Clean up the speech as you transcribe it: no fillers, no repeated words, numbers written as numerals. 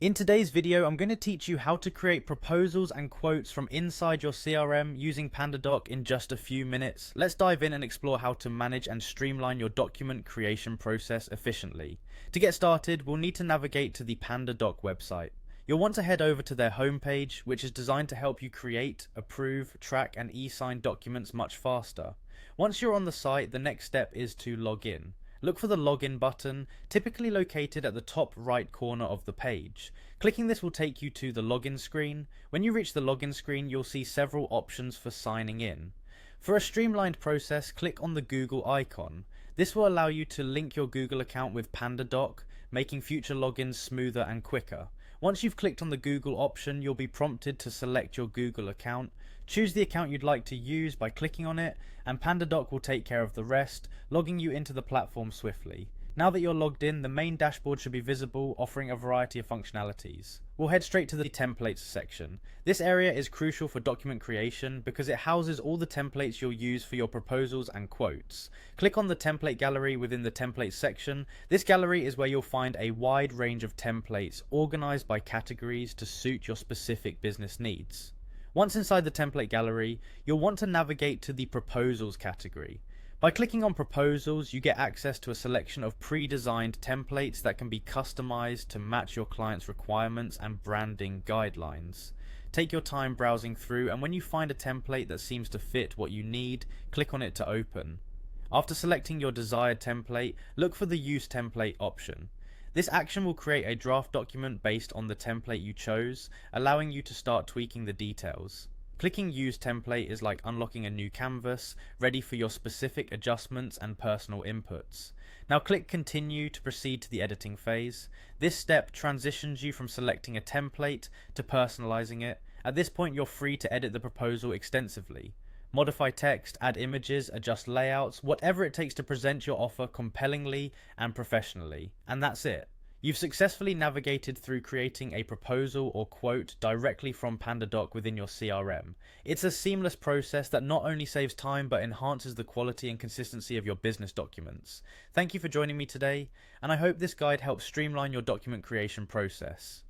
In today's video, I'm going to teach you how to create proposals and quotes from inside your CRM using Pandadoc in just a few minutes. Let's dive in and explore how to manage and streamline your document creation process efficiently. To get started, we'll need to navigate to the Pandadoc website. You'll want to head over to their homepage, which is designed to help you create, approve, track, and e-sign documents much faster. Once you're on the site, the next step is to log in. Look for the login button, typically located at the top right corner of the page. Clicking this will take you to the login screen. When you reach the login screen, you'll see several options for signing in. For a streamlined process, click on the Google icon. This will allow you to link your Google account with Pandadoc, making future logins smoother and quicker. Once you've clicked on the Google option, you'll be prompted to select your Google account. Choose the account you'd like to use by clicking on it, and Pandadoc will take care of the rest, logging you into the platform swiftly. Now that you're logged in, the main dashboard should be visible, offering a variety of functionalities. We'll head straight to the templates section. This area is crucial for document creation because it houses all the templates you'll use for your proposals and quotes. Click on the template gallery within the templates section. This gallery is where you'll find a wide range of templates organized by categories to suit your specific business needs. Once inside the template gallery, you'll want to navigate to the proposals category. By clicking on proposals, you get access to a selection of pre-designed templates that can be customized to match your client's requirements and branding guidelines. Take your time browsing through, and when you find a template that seems to fit what you need, click on it to open. After selecting your desired template, look for the Use Template option. This action will create a draft document based on the template you chose, allowing you to start tweaking the details. Clicking Use Template is like unlocking a new canvas, ready for your specific adjustments and personal inputs. Now click Continue to proceed to the editing phase. This step transitions you from selecting a template to personalizing it. At this point, you're free to edit the proposal extensively. Modify text, add images, adjust layouts, whatever it takes to present your offer compellingly and professionally. And that's it. You've successfully navigated through creating a proposal or quote directly from Pandadoc within your CRM. It's a seamless process that not only saves time but enhances the quality and consistency of your business documents. Thank you for joining me today, and I hope this guide helps streamline your document creation process.